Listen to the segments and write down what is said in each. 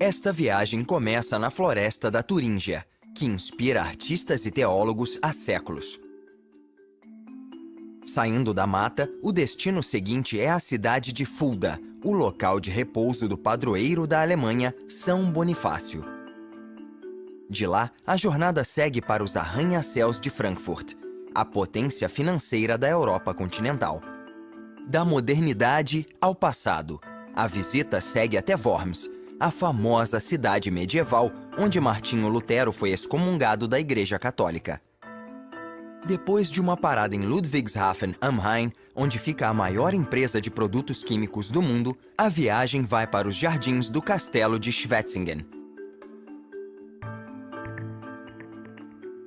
Esta viagem começa na floresta da Turíngia, que inspira artistas e teólogos há séculos. Saindo da mata, o destino seguinte é a cidade de Fulda, o local de repouso do padroeiro da Alemanha, São Bonifácio. De lá, a jornada segue para os arranha-céus de Frankfurt, a potência financeira da Europa continental. Da modernidade ao passado, a visita segue até Worms, a famosa cidade medieval onde Martinho Lutero foi excomungado da Igreja Católica. Depois de uma parada em Ludwigshafen am Rhein, onde fica a maior empresa de produtos químicos do mundo, a viagem vai para os jardins do Castelo de Schwetzingen.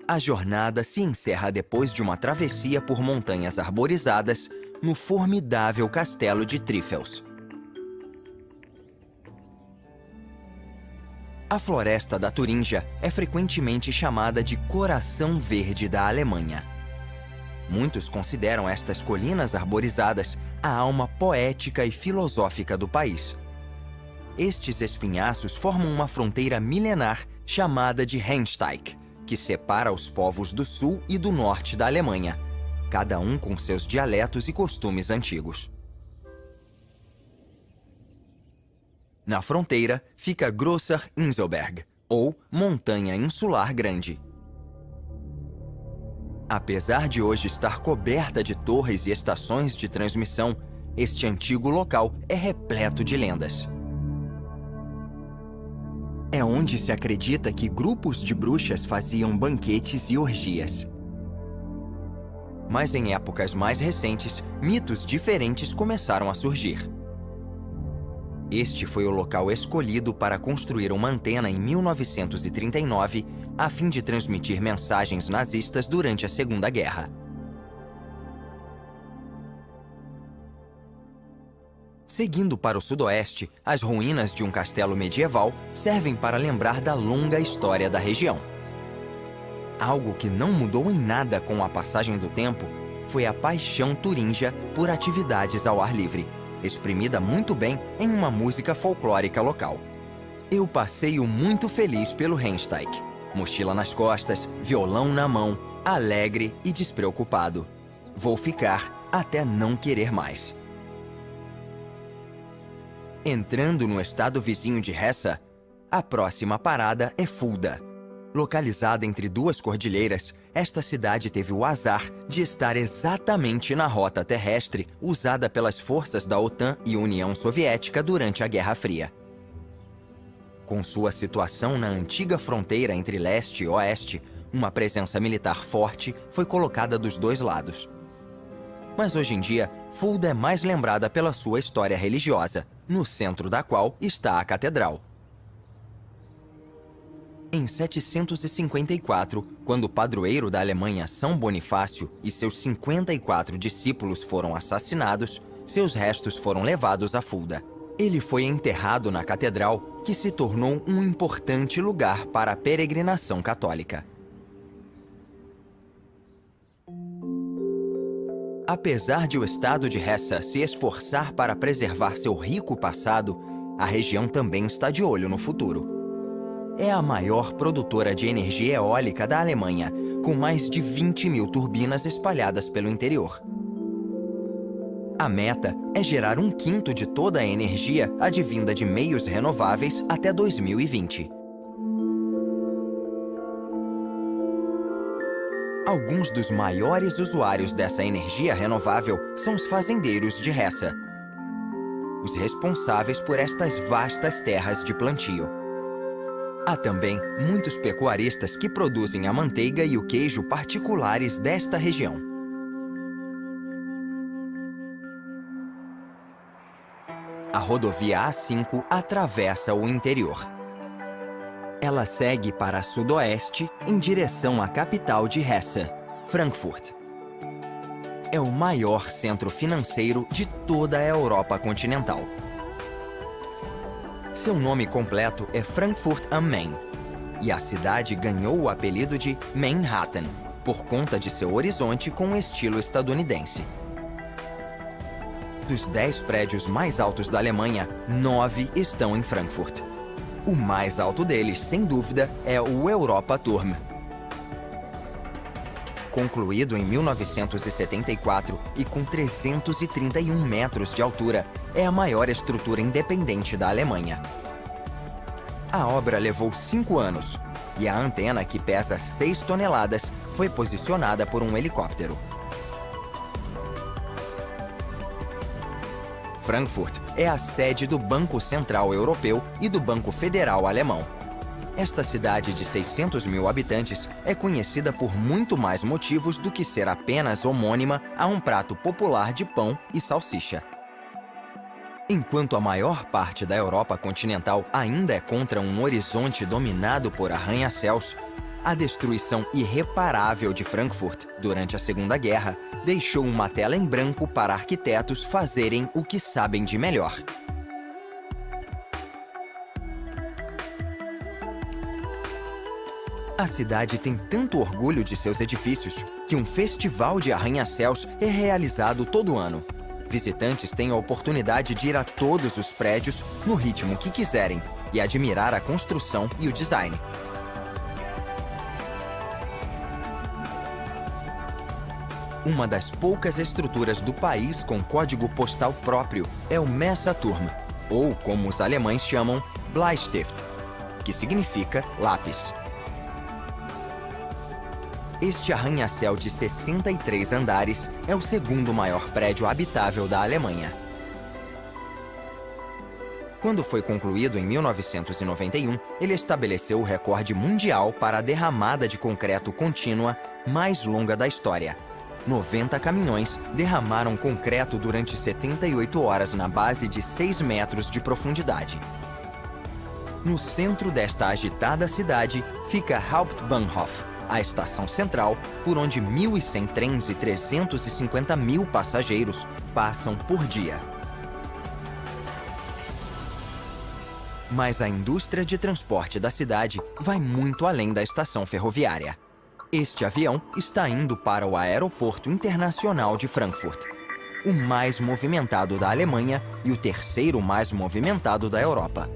A jornada se encerra depois de uma travessia por montanhas arborizadas no formidável Castelo de Trifels. A floresta da Turíngia é frequentemente chamada de Coração Verde da Alemanha. Muitos consideram estas colinas arborizadas a alma poética e filosófica do país. Estes espinhaços formam uma fronteira milenar chamada de Rheinsteig, que separa os povos do sul e do norte da Alemanha, cada um com seus dialetos e costumes antigos. Na fronteira fica Grosser Inselberg, ou Montanha Insular Grande. Apesar de hoje estar coberta de torres e estações de transmissão, este antigo local é repleto de lendas. É onde se acredita que grupos de bruxas faziam banquetes e orgias. Mas em épocas mais recentes, mitos diferentes começaram a surgir. Este foi o local escolhido para construir uma antena em 1939, a fim de transmitir mensagens nazistas durante a Segunda Guerra. Seguindo para o sudoeste, as ruínas de um castelo medieval servem para lembrar da longa história da região. Algo que não mudou em nada com a passagem do tempo foi a paixão turíngia por atividades ao ar livre, exprimida muito bem em uma música folclórica local. Eu passeio muito feliz pelo Rheinsteig, mochila nas costas, violão na mão, alegre e despreocupado. Vou ficar até não querer mais. Entrando no estado vizinho de Hesse, a próxima parada é Fulda. Localizada entre duas cordilheiras, esta cidade teve o azar de estar exatamente na rota terrestre usada pelas forças da OTAN e União Soviética durante a Guerra Fria. Com sua situação na antiga fronteira entre leste e oeste, uma presença militar forte foi colocada dos dois lados. Mas hoje em dia, Fulda é mais lembrada pela sua história religiosa, no centro da qual está a catedral. Em 754, quando o padroeiro da Alemanha São Bonifácio e seus 54 discípulos foram assassinados, seus restos foram levados a Fulda. Ele foi enterrado na catedral, que se tornou um importante lugar para a peregrinação católica. Apesar de o estado de Hesse se esforçar para preservar seu rico passado, a região também está de olho no futuro. É a maior produtora de energia eólica da Alemanha, com mais de 20 mil turbinas espalhadas pelo interior. A meta é gerar 1/5 de toda a energia advinda de meios renováveis até 2020. Alguns dos maiores usuários dessa energia renovável são os fazendeiros de Hesse, os responsáveis por estas vastas terras de plantio. Há também muitos pecuaristas que produzem a manteiga e o queijo particulares desta região. A rodovia A5 atravessa o interior. Ela segue para sudoeste em direção à capital de Hesse, Frankfurt. É o maior centro financeiro de toda a Europa continental. Seu nome completo é Frankfurt am Main, e a cidade ganhou o apelido de Manhattan, por conta de seu horizonte com estilo estadunidense. Dos 10 prédios mais altos da Alemanha, 9 estão em Frankfurt. O mais alto deles, sem dúvida, é o Europa Turm. Concluído em 1974 e com 331 metros de altura, é a maior estrutura independente da Alemanha. A obra levou 5 anos e a antena, que pesa 6 toneladas, foi posicionada por um helicóptero. Frankfurt é a sede do Banco Central Europeu e do Banco Federal Alemão. Esta cidade de 600 mil habitantes é conhecida por muito mais motivos do que ser apenas homônima a um prato popular de pão e salsicha. Enquanto a maior parte da Europa continental ainda é contra um horizonte dominado por arranha-céus, a destruição irreparável de Frankfurt durante a Segunda Guerra deixou uma tela em branco para arquitetos fazerem o que sabem de melhor. A cidade tem tanto orgulho de seus edifícios que um festival de arranha-céus é realizado todo ano. Visitantes têm a oportunidade de ir a todos os prédios no ritmo que quiserem e admirar a construção e o design. Uma das poucas estruturas do país com código postal próprio é o Messeturm, ou como os alemães chamam, Bleistift, que significa lápis. Este arranha-céu de 63 andares é o segundo maior prédio habitável da Alemanha. Quando foi concluído em 1991, ele estabeleceu o recorde mundial para a derramada de concreto contínua mais longa da história. 90 caminhões derramaram concreto durante 78 horas na base de 6 metros de profundidade. No centro desta agitada cidade fica Hauptbahnhof, a estação central por onde 1.100 trens e 350 mil passageiros passam por dia. Mas a indústria de transporte da cidade vai muito além da estação ferroviária. Este avião está indo para o Aeroporto Internacional de Frankfurt, o mais movimentado da Alemanha e o terceiro mais movimentado da Europa.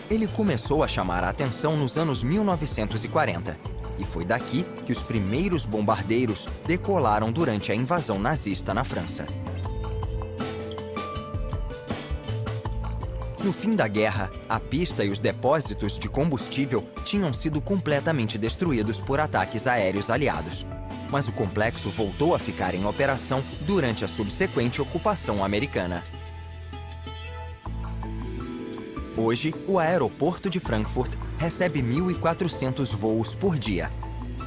Ele começou a chamar a atenção nos anos 1940, e foi daqui que os primeiros bombardeiros decolaram durante a invasão nazista na França. No fim da guerra, a pista e os depósitos de combustível tinham sido completamente destruídos por ataques aéreos aliados. Mas o complexo voltou a ficar em operação durante a subsequente ocupação americana. Hoje, o aeroporto de Frankfurt recebe 1.400 voos por dia.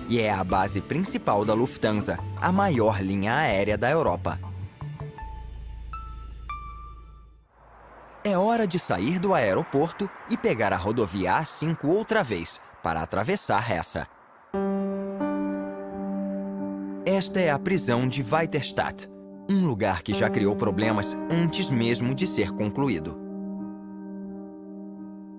E é a base principal da Lufthansa, a maior linha aérea da Europa. É hora de sair do aeroporto e pegar a rodovia A5 outra vez, para atravessar essa. Esta é a prisão de Weiterstadt, um lugar que já criou problemas antes mesmo de ser concluído.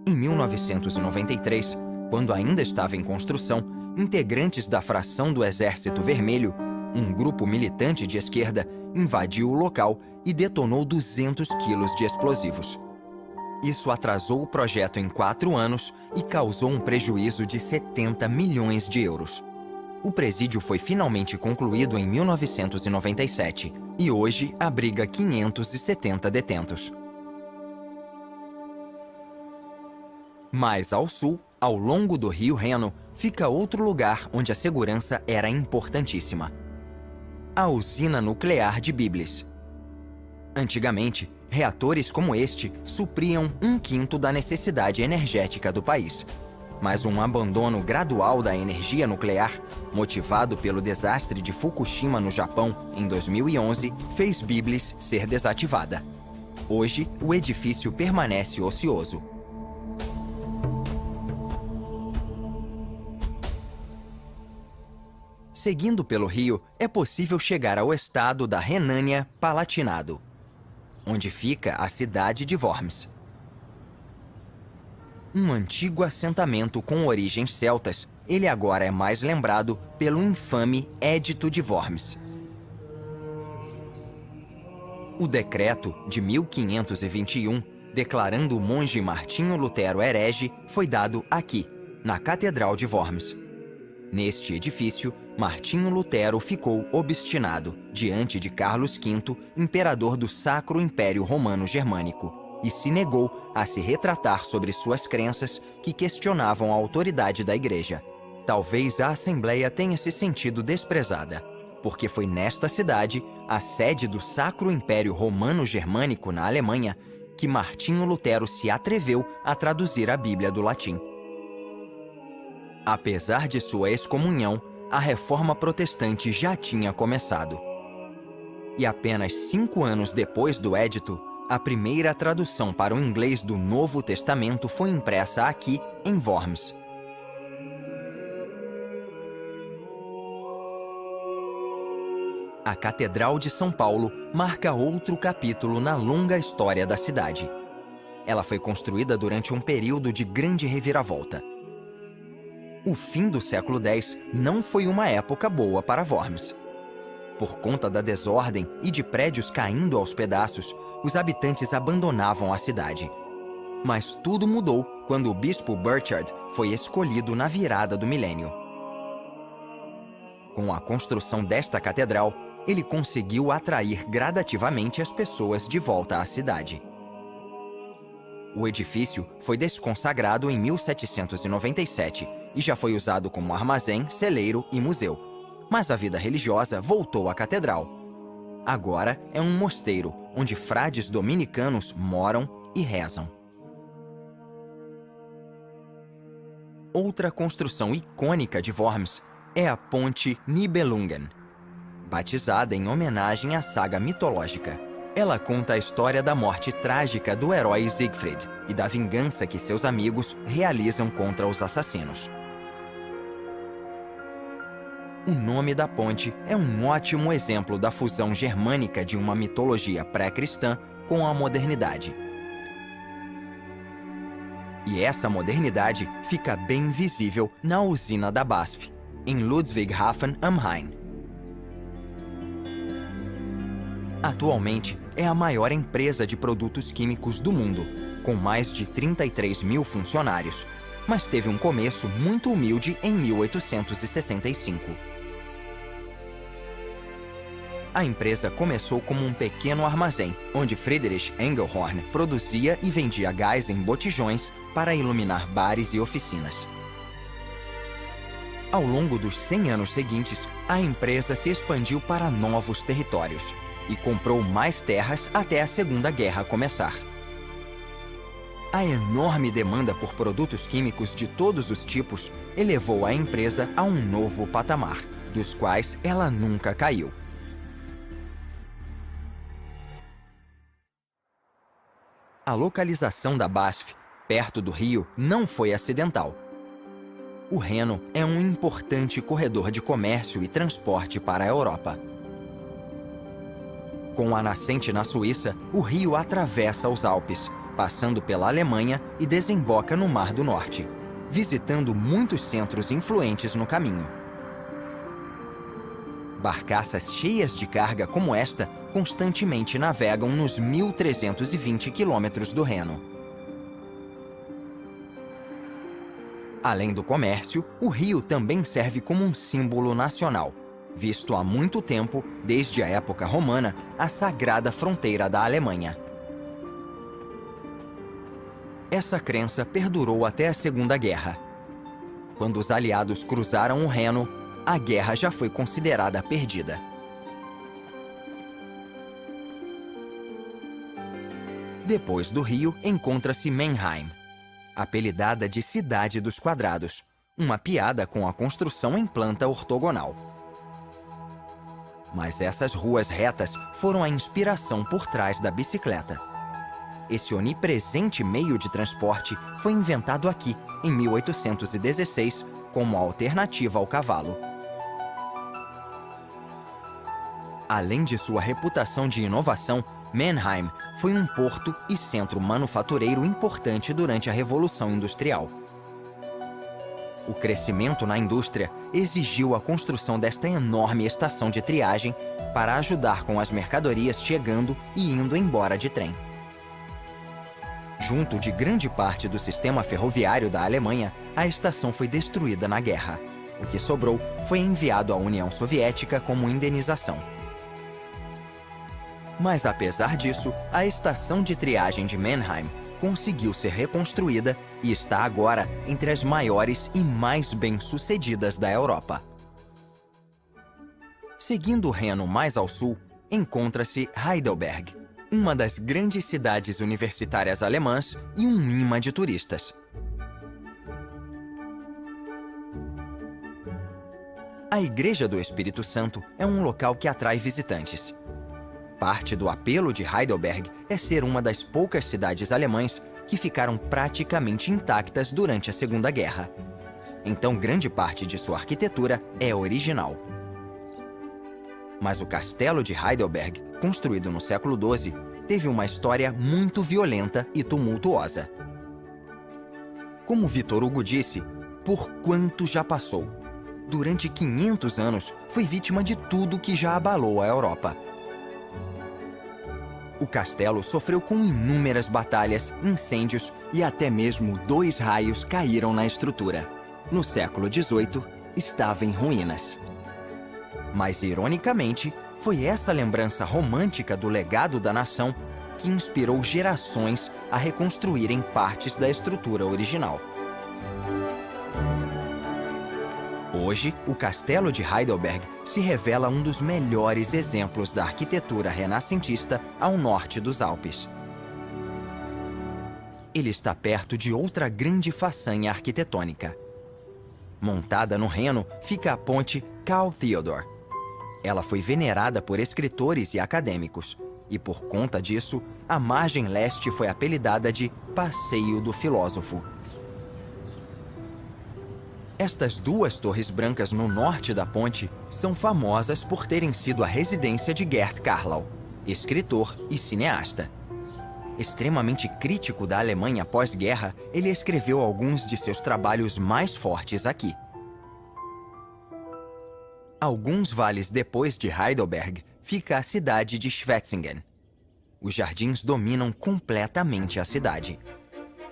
Em 1993, quando ainda estava em construção, integrantes da fração do Exército Vermelho, um grupo militante de esquerda, invadiu o local e detonou 200 quilos de explosivos. Isso atrasou o projeto em 4 anos e causou um prejuízo de 70 milhões de euros. O presídio foi finalmente concluído em 1997 e hoje abriga 570 detentos. Mais ao sul, ao longo do rio Reno, fica outro lugar onde a segurança era importantíssima: a usina nuclear de Biblis. Antigamente, reatores como este supriam 1/5 da necessidade energética do país. Mas um abandono gradual da energia nuclear, motivado pelo desastre de Fukushima no Japão em 2011, fez Biblis ser desativada. Hoje, o edifício permanece ocioso. Seguindo pelo rio, é possível chegar ao estado da Renânia-Palatinado, onde fica a cidade de Worms. Um antigo assentamento com origens celtas, ele agora é mais lembrado pelo infame Édito de Worms. O decreto de 1521 declarando o monge Martinho Lutero herege, foi dado aqui, na Catedral de Worms. Neste edifício, Martinho Lutero ficou obstinado diante de Carlos V, imperador do Sacro Império Romano Germânico, e se negou a se retratar sobre suas crenças que questionavam a autoridade da Igreja. Talvez a Assembleia tenha se sentido desprezada, porque foi nesta cidade, a sede do Sacro Império Romano Germânico na Alemanha, que Martinho Lutero se atreveu a traduzir a Bíblia do latim. Apesar de sua excomunhão, a Reforma Protestante já tinha começado. E apenas 5 anos depois do Edito, a primeira tradução para o inglês do Novo Testamento foi impressa aqui, em Worms. A Catedral de São Paulo marca outro capítulo na longa história da cidade. Ela foi construída durante um período de grande reviravolta. O fim do século X não foi uma época boa para Worms. Por conta da desordem e de prédios caindo aos pedaços, os habitantes abandonavam a cidade. Mas tudo mudou quando o bispo Burchard foi escolhido na virada do milênio. Com a construção desta catedral, ele conseguiu atrair gradativamente as pessoas de volta à cidade. O edifício foi desconsagrado em 1797 e já foi usado como armazém, celeiro e museu. Mas a vida religiosa voltou à catedral. Agora é um mosteiro, onde frades dominicanos moram e rezam. Outra construção icônica de Worms é a Ponte Nibelungen, batizada em homenagem à saga mitológica. Ela conta a história da morte trágica do herói Siegfried e da vingança que seus amigos realizam contra os assassinos. O nome da ponte é um ótimo exemplo da fusão germânica de uma mitologia pré-cristã com a modernidade. E essa modernidade fica bem visível na usina da BASF, em Ludwigshafen am Rhein. Atualmente, é a maior empresa de produtos químicos do mundo, com mais de 33 mil funcionários, mas teve um começo muito humilde em 1865. A empresa começou como um pequeno armazém, onde Friedrich Engelhorn produzia e vendia gás em botijões para iluminar bares e oficinas. Ao longo dos 100 anos seguintes, a empresa se expandiu para novos territórios e comprou mais terras até a Segunda Guerra começar. A enorme demanda por produtos químicos de todos os tipos elevou a empresa a um novo patamar, dos quais ela nunca caiu. A localização da BASF, perto do rio, não foi acidental. O Reno é um importante corredor de comércio e transporte para a Europa. Com a nascente na Suíça, o rio atravessa os Alpes, passando pela Alemanha e desemboca no Mar do Norte, visitando muitos centros influentes no caminho. Barcaças cheias de carga como esta constantemente navegam nos 1.320 quilômetros do Reno. Além do comércio, o rio também serve como um símbolo nacional, visto há muito tempo, desde a época romana, a sagrada fronteira da Alemanha. Essa crença perdurou até a Segunda Guerra. Quando os aliados cruzaram o Reno, a guerra já foi considerada perdida. Depois do rio, encontra-se Mannheim, apelidada de Cidade dos Quadrados, uma piada com a construção em planta ortogonal. Mas essas ruas retas foram a inspiração por trás da bicicleta. Esse onipresente meio de transporte foi inventado aqui, em 1816, como alternativa ao cavalo. Além de sua reputação de inovação, Mannheim foi um porto e centro manufatureiro importante durante a Revolução Industrial. O crescimento na indústria exigiu a construção desta enorme estação de triagem para ajudar com as mercadorias chegando e indo embora de trem. Junto de grande parte do sistema ferroviário da Alemanha, a estação foi destruída na guerra. O que sobrou foi enviado à União Soviética como indenização. Mas apesar disso, a estação de triagem de Mannheim conseguiu ser reconstruída e está agora entre as maiores e mais bem-sucedidas da Europa. Seguindo o Reno mais ao sul, encontra-se Heidelberg, uma das grandes cidades universitárias alemãs e um imã de turistas. A Igreja do Espírito Santo é um local que atrai visitantes. Parte do apelo de Heidelberg é ser uma das poucas cidades alemãs que ficaram praticamente intactas durante a Segunda Guerra. Então, grande parte de sua arquitetura é original. Mas o castelo de Heidelberg, construído no século XII, teve uma história muito violenta e tumultuosa. Como Victor Hugo disse, por quanto já passou. Durante 500 anos, foi vítima de tudo que já abalou a Europa. O castelo sofreu com inúmeras batalhas, incêndios e até mesmo 2 raios caíram na estrutura. No século XVIII, estava em ruínas. Mas, ironicamente, foi essa lembrança romântica do legado da nação que inspirou gerações a reconstruírem partes da estrutura original. Hoje, o Castelo de Heidelberg se revela um dos melhores exemplos da arquitetura renascentista ao norte dos Alpes. Ele está perto de outra grande façanha arquitetônica. Montada no Reno, fica a ponte Karl Theodor. Ela foi venerada por escritores e acadêmicos, e por conta disso, a margem leste foi apelidada de Passeio do Filósofo. Estas 2 torres brancas no norte da ponte são famosas por terem sido a residência de Gert Karlau, escritor e cineasta. Extremamente crítico da Alemanha pós-guerra, ele escreveu alguns de seus trabalhos mais fortes aqui. Alguns vales depois de Heidelberg, fica a cidade de Schwetzingen. Os jardins dominam completamente a cidade.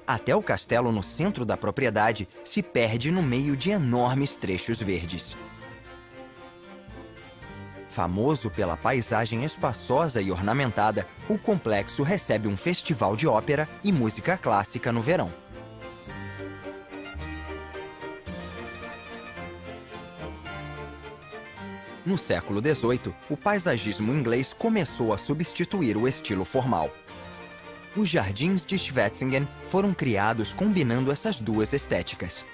Até o castelo no centro da propriedade se perde no meio de enormes trechos verdes. Famoso pela paisagem espaçosa e ornamentada, o complexo recebe um festival de ópera e música clássica no verão. No século XVIII, o paisagismo inglês começou a substituir o estilo formal. Os jardins de Schwetzingen foram criados combinando essas 2 estéticas.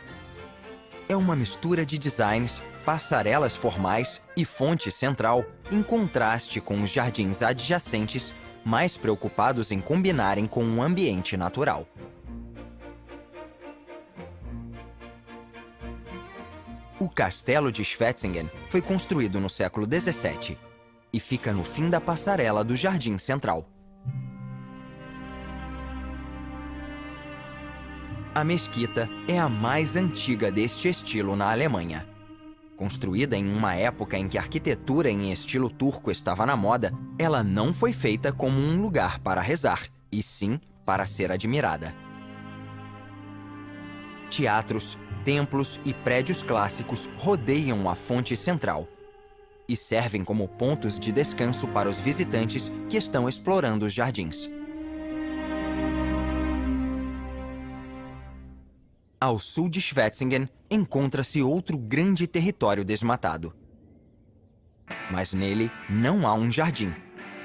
É uma mistura de designs, passarelas formais e fonte central, em contraste com os jardins adjacentes, mais preocupados em combinarem com um ambiente natural. O castelo de Schwetzingen foi construído no século XVII e fica no fim da passarela do jardim central. A mesquita é a mais antiga deste estilo na Alemanha. Construída em uma época em que a arquitetura em estilo turco estava na moda, ela não foi feita como um lugar para rezar, e sim para ser admirada. Teatros, templos e prédios clássicos rodeiam a fonte central e servem como pontos de descanso para os visitantes que estão explorando os jardins. Ao sul de Schwetzingen, encontra-se outro grande território desmatado. Mas nele não há um jardim,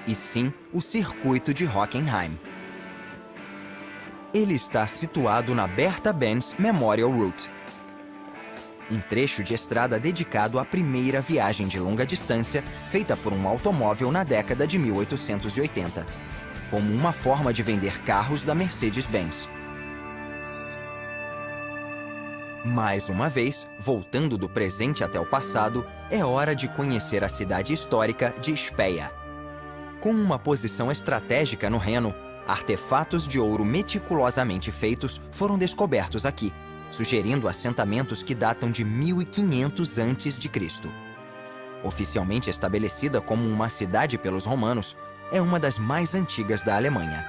e sim o circuito de Hockenheim. Ele está situado na Bertha Benz Memorial Route, um trecho de estrada dedicado à primeira viagem de longa distância feita por um automóvel na década de 1880, como uma forma de vender carros da Mercedes-Benz. Mais uma vez, voltando do presente até o passado, é hora de conhecer a cidade histórica de Speyer. Com uma posição estratégica no Reno, artefatos de ouro meticulosamente feitos foram descobertos aqui, sugerindo assentamentos que datam de 1500 a.C. Oficialmente estabelecida como uma cidade pelos romanos, é uma das mais antigas da Alemanha.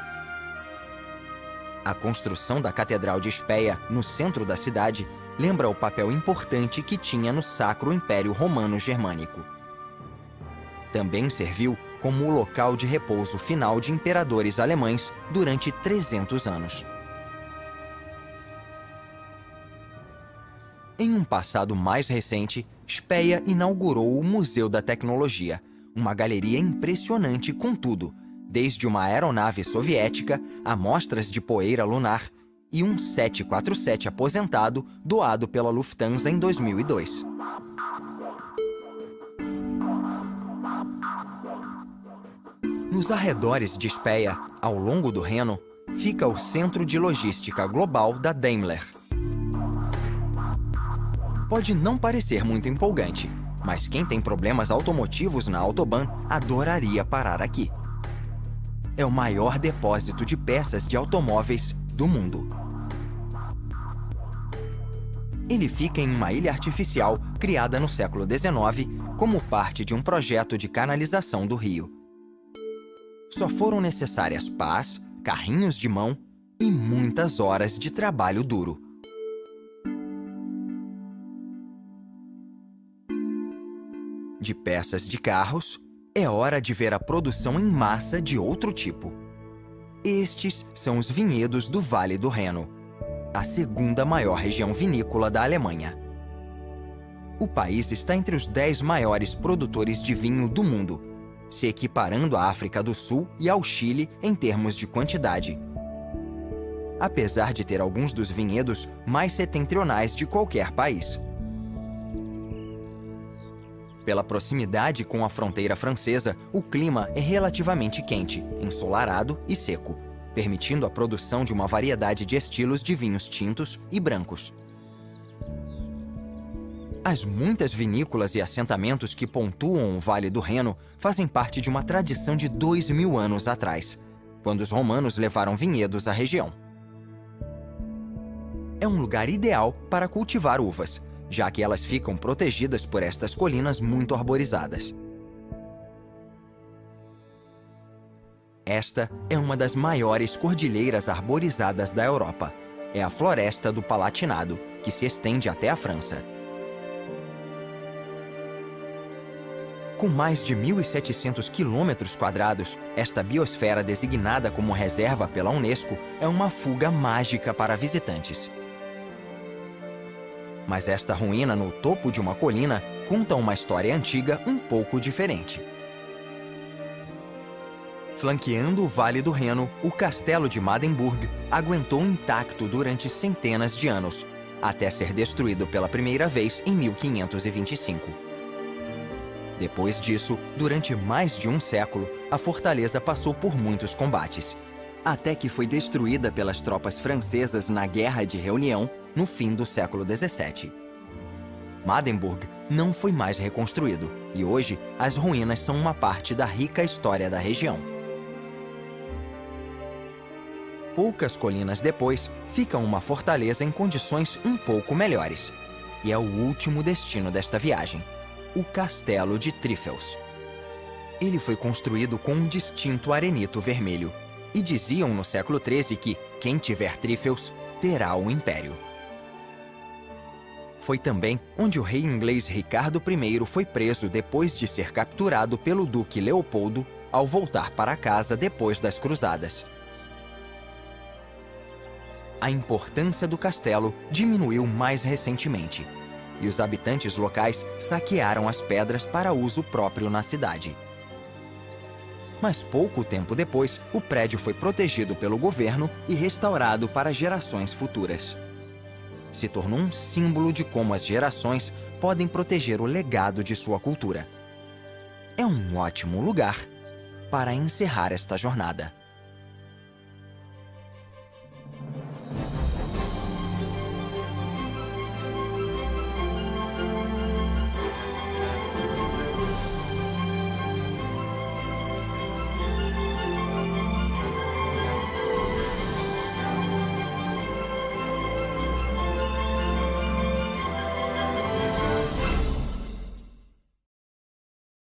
A construção da Catedral de Speyer, no centro da cidade, lembra o papel importante que tinha no Sacro Império Romano Germânico. Também serviu como o local de repouso final de imperadores alemães durante 300 anos. Em um passado mais recente, Speyer inaugurou o Museu da Tecnologia, uma galeria impressionante com tudo, desde uma aeronave soviética, amostras de poeira lunar e um 747 aposentado doado pela Lufthansa em 2002. Nos arredores de Speyer, ao longo do Reno, fica o Centro de Logística Global da Daimler. Pode não parecer muito empolgante, mas quem tem problemas automotivos na Autobahn adoraria parar aqui. É o maior depósito de peças de automóveis do mundo. Ele fica em uma ilha artificial criada no século XIX como parte de um projeto de canalização do rio. Só foram necessárias pás, carrinhos de mão e muitas horas de trabalho duro. De peças de carros, é hora de ver a produção em massa de outro tipo. Estes são os vinhedos do Vale do Reno, a segunda maior região vinícola da Alemanha. O país está entre os 10 maiores produtores de vinho do mundo, se equiparando à África do Sul e ao Chile em termos de quantidade. Apesar de ter alguns dos vinhedos mais setentrionais de qualquer país. Pela proximidade com a fronteira francesa, o clima é relativamente quente, ensolarado e seco, permitindo a produção de uma variedade de estilos de vinhos tintos e brancos. As muitas vinícolas e assentamentos que pontuam o Vale do Reno fazem parte de uma tradição de 2000 anos atrás, quando os romanos levaram vinhedos à região. É um lugar ideal para cultivar uvas, já que elas ficam protegidas por estas colinas muito arborizadas. Esta é uma das maiores cordilheiras arborizadas da Europa. É a Floresta do Palatinado, que se estende até a França. Com mais de 1.700 quilômetros quadrados, esta biosfera designada como reserva pela Unesco é uma fuga mágica para visitantes. Mas esta ruína no topo de uma colina conta uma história antiga um pouco diferente. Flanqueando o Vale do Reno, o Castelo de Mademburg aguentou intacto durante centenas de anos, até ser destruído pela primeira vez em 1525. Depois disso, durante mais de um século, a fortaleza passou por muitos combates, até que foi destruída pelas tropas francesas na Guerra de Reunião, no fim do século XVII. Mademburg não foi mais reconstruído e hoje as ruínas são uma parte da rica história da região. Poucas colinas depois, fica uma fortaleza em condições um pouco melhores. E é o último destino desta viagem, o Castelo de Trifels. Ele foi construído com um distinto arenito vermelho e diziam no século XIII que quem tiver Trifels terá o império. Foi também onde o rei inglês Ricardo I foi preso depois de ser capturado pelo duque Leopoldo ao voltar para casa depois das cruzadas. A importância do castelo diminuiu mais recentemente, e os habitantes locais saquearam as pedras para uso próprio na cidade. Mas pouco tempo depois, o prédio foi protegido pelo governo e restaurado para gerações futuras. Se tornou um símbolo de como as gerações podem proteger o legado de sua cultura. É um ótimo lugar para encerrar esta jornada.